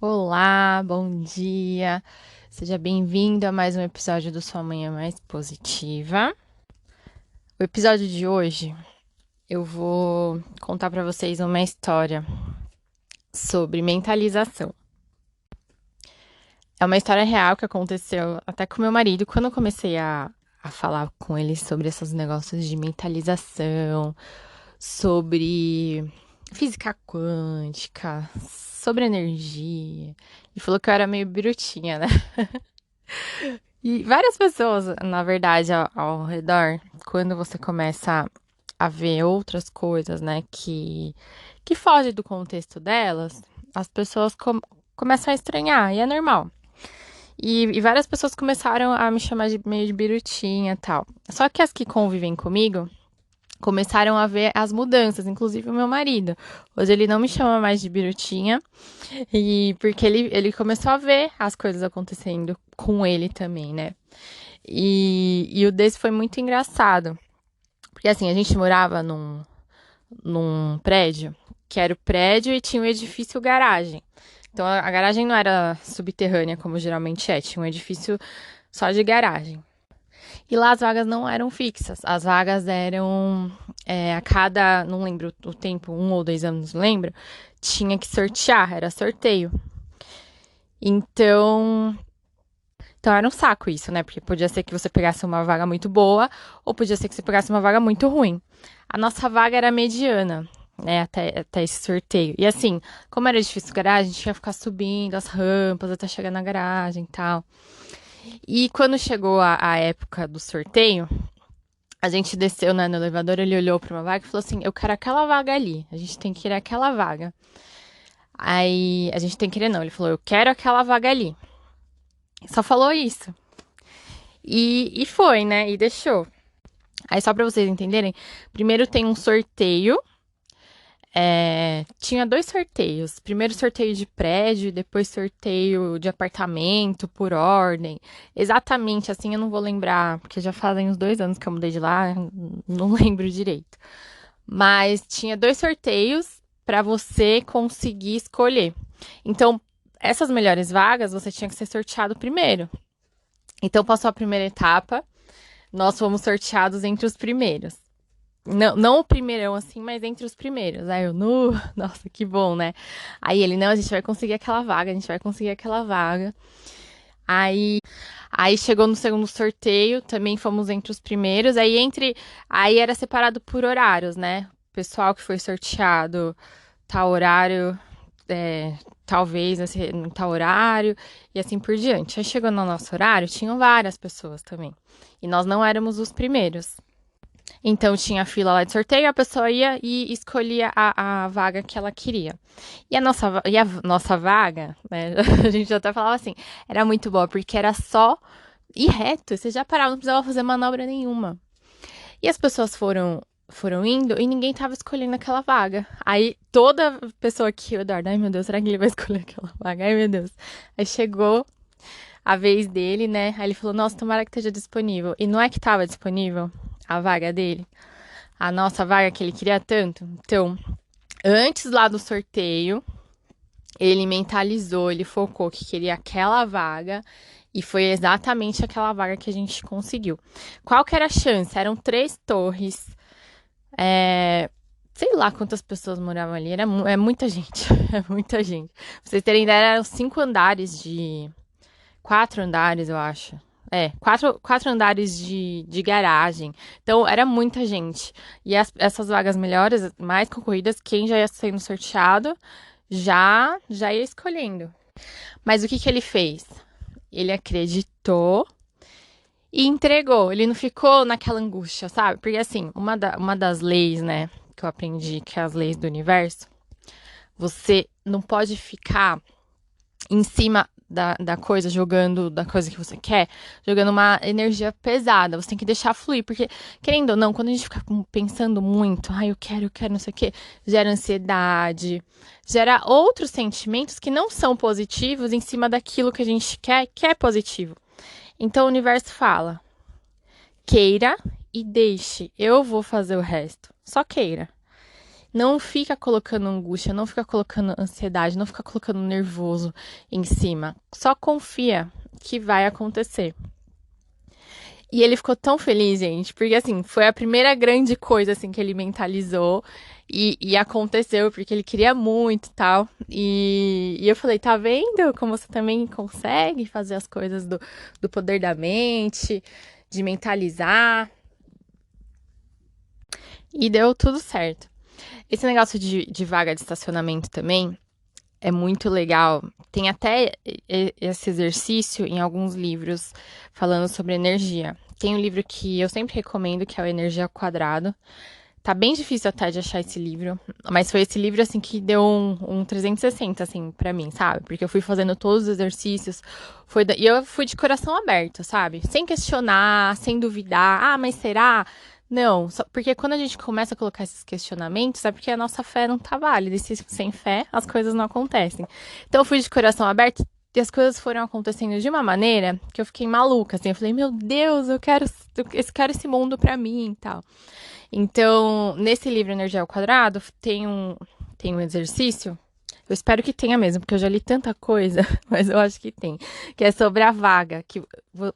Olá, bom dia. Seja bem-vindo a mais um episódio do Sua Manhã Mais Positiva. O episódio de hoje eu vou contar para vocês uma história sobre mentalização. É uma história real que aconteceu até com meu marido quando eu comecei a falar com ele sobre esses negócios de mentalização, sobre física quântica, sobre energia. E falou que eu era meio birutinha, né? E várias pessoas, na verdade, ao redor, quando você começa a ver outras coisas, né, que fogem do contexto delas, as pessoas começam a estranhar, e é normal. E várias pessoas começaram a me chamar de meio de birutinha e tal. Só que as que convivem comigo começaram a ver as mudanças, inclusive o meu marido. Hoje ele não me chama mais de birutinha, e porque ele começou a ver as coisas acontecendo com ele também, né? E o desse foi muito engraçado. Porque assim, a gente morava num prédio, que era o prédio e tinha um edifício garagem. Então a garagem não era subterrânea, como geralmente é, tinha um edifício só de garagem. E lá as vagas não eram fixas, as vagas eram a cada, não lembro o tempo, 1 ou 2 anos, não lembro, tinha que sortear, era sorteio. Então era um saco isso, né? Porque podia ser que você pegasse uma vaga muito boa, ou podia ser que você pegasse uma vaga muito ruim. A nossa vaga era mediana, né? Até esse sorteio. E assim, como era difícil garagem, a gente ia ficar subindo as rampas até chegar na garagem e tal. E quando chegou a época do sorteio, a gente desceu, né, no elevador, ele olhou para uma vaga e falou assim: Eu quero aquela vaga ali. A gente tem que ir aquela vaga. Aí a gente tem que ir, não. Ele falou: Eu quero aquela vaga ali. Só falou isso. E foi, né? E deixou. Aí, só pra vocês entenderem, primeiro tem um sorteio. Tinha 2 sorteios. Primeiro sorteio de prédio, depois sorteio de apartamento, por ordem. Exatamente assim eu não vou lembrar, porque já fazem uns 2 anos que eu mudei de lá, não lembro direito. Mas tinha 2 sorteios pra você conseguir escolher. Então, essas melhores vagas você tinha que ser sorteado primeiro. Então, passou a primeira etapa, nós fomos sorteados entre os primeiros. Não, não o primeirão, assim, mas entre os primeiros. Aí eu, nu, nossa, que bom, né? Aí ele, não, a gente vai conseguir aquela vaga, a gente vai conseguir aquela vaga. Aí, aí chegou no segundo sorteio, também fomos entre os primeiros. Aí era separado por horários, né? O pessoal que foi sorteado, tal horário, talvez assim, em tal horário, e assim por diante. Aí chegou no nosso horário, tinham várias pessoas também. E nós não éramos os primeiros. Então tinha fila lá de sorteio, a pessoa ia e escolhia a vaga que ela queria. E a nossa vaga, né, a gente até falava assim, era muito boa, porque era só ir reto, você já parava, não precisava fazer manobra nenhuma. E as pessoas foram indo e ninguém tava escolhendo aquela vaga. Aí toda pessoa que, o Eduardo, ai meu Deus, será que ele vai escolher aquela vaga? Ai meu Deus. Aí chegou a vez dele, né? Aí ele falou, nossa, tomara que esteja disponível. E não é que tava disponível a vaga dele, a nossa vaga que ele queria tanto. Então, antes lá do sorteio, ele mentalizou, ele focou que queria aquela vaga e foi exatamente aquela vaga que a gente conseguiu. Qual que era a chance? Eram 3 torres. Sei lá quantas pessoas moravam ali. É muita gente. É muita gente. Pra vocês terem ideia, eram 5 andares de. 4 andares, eu acho. Quatro andares de garagem. Então, era muita gente. E essas vagas melhores, mais concorridas, quem já ia sendo sorteado, já ia escolhendo. Mas o que que ele fez? Ele acreditou e entregou. Ele não ficou naquela angústia, sabe? Porque, assim, uma das leis, né, que eu aprendi, que é as leis do universo, você não pode ficar em cima da coisa, jogando da coisa que você quer, jogando uma energia pesada. Você tem que deixar fluir, porque, querendo ou não, quando a gente fica pensando muito, ai, eu quero, não sei o quê, gera ansiedade, gera outros sentimentos que não são positivos em cima daquilo que a gente quer, que é positivo. Então o universo fala: queira e deixe, eu vou fazer o resto. Só queira. Não fica colocando angústia, não fica colocando ansiedade, não fica colocando nervoso em cima. Só confia que vai acontecer. E ele ficou tão feliz, gente, porque assim, foi a primeira grande coisa assim que ele mentalizou e aconteceu, porque ele queria muito e tal. E eu falei, tá vendo como você também consegue fazer as coisas do poder da mente, de mentalizar. E deu tudo certo. Esse negócio de vaga de estacionamento também é muito legal. Tem até esse exercício em alguns livros falando sobre energia. Tem um livro que eu sempre recomendo, que é o Energia ao Quadrado. Tá bem difícil até de achar esse livro, mas foi esse livro, assim, que deu um 360, assim, pra mim, sabe? Porque eu fui fazendo todos os exercícios, e eu fui de coração aberto, sabe? Sem questionar, sem duvidar. Ah, mas será? Não, porque quando a gente começa a colocar esses questionamentos, é porque a nossa fé não tá válida. E sem fé, as coisas não acontecem. Então eu fui de coração aberto e as coisas foram acontecendo de uma maneira que eu fiquei maluca, assim. Eu falei, meu Deus, eu quero esse mundo pra mim e tal. Então, nesse livro Energia ao Quadrado, tem um exercício. Eu espero que tenha mesmo, porque eu já li tanta coisa, mas eu acho que tem. Que é sobre a vaga.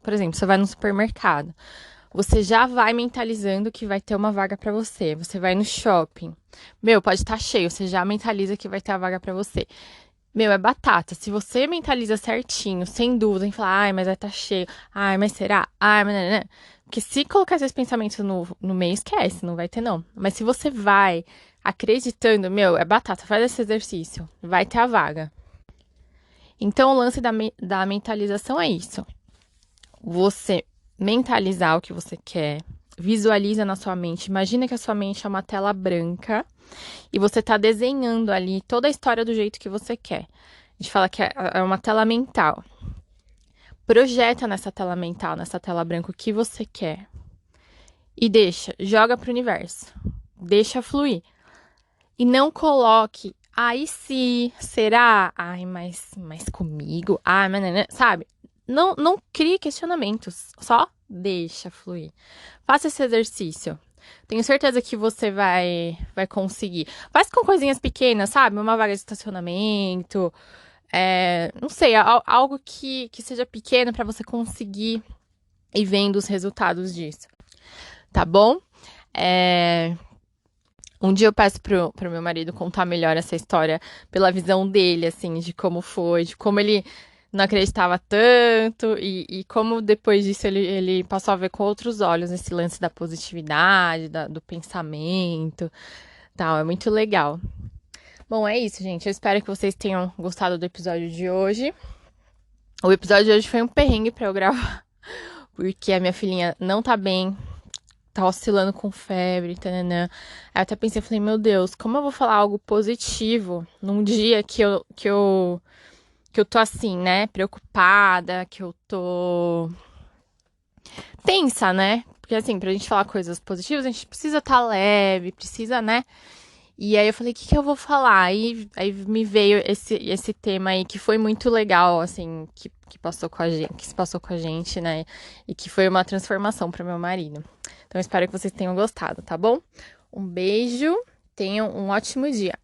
Por exemplo, você vai no supermercado. Você já vai mentalizando que vai ter uma vaga pra você. Você vai no shopping. Meu, pode estar cheio, você já mentaliza que vai ter a vaga pra você. Meu, é batata. Se você mentaliza certinho, sem dúvida, em falar, ai, mas vai estar cheio. Ai, mas será? Ai, mas... Né, né. Porque se colocar esses pensamentos no meio, esquece, não vai ter não. Mas se você vai acreditando, meu, é batata, faz esse exercício. Vai ter a vaga. Então, o lance da mentalização é isso. Você mentalizar o que você quer, visualiza na sua mente. Imagina que a sua mente é uma tela branca e você tá desenhando ali toda a história do jeito que você quer. A gente fala que é uma tela mental. Projeta nessa tela mental, nessa tela branca, o que você quer. E joga pro universo. Deixa fluir. E não coloque, ai, se, será? Ai, mas comigo? Ai, mas, sabe? Não crie questionamentos, só deixa fluir. Faça esse exercício. Tenho certeza que você vai conseguir. Faz com coisinhas pequenas, sabe? Uma vaga de estacionamento, não sei, algo que seja pequeno para você conseguir ir vendo os resultados disso, tá bom? Um dia eu peço pro meu marido contar melhor essa história pela visão dele, assim, de como foi, de como ele não acreditava tanto e como depois disso ele passou a ver com outros olhos esse lance da positividade, do pensamento, tal. É muito legal. Bom, é isso, gente. Eu espero que vocês tenham gostado do episódio de hoje. O episódio de hoje foi um perrengue pra eu gravar, porque a minha filhinha não tá bem, tá oscilando com febre, tananã. Aí eu até pensei, falei, meu Deus, como eu vou falar algo positivo num dia que eu tô assim, né, preocupada, que eu tô tensa, né? Porque assim, pra gente falar coisas positivas, a gente precisa estar leve, precisa, né? E aí eu falei, o que eu vou falar? Aí me veio esse tema aí que foi muito legal, assim, que passou com a gente, que se passou com a gente, né? E que foi uma transformação para meu marido. Então, espero que vocês tenham gostado, tá bom? Um beijo, tenham um ótimo dia.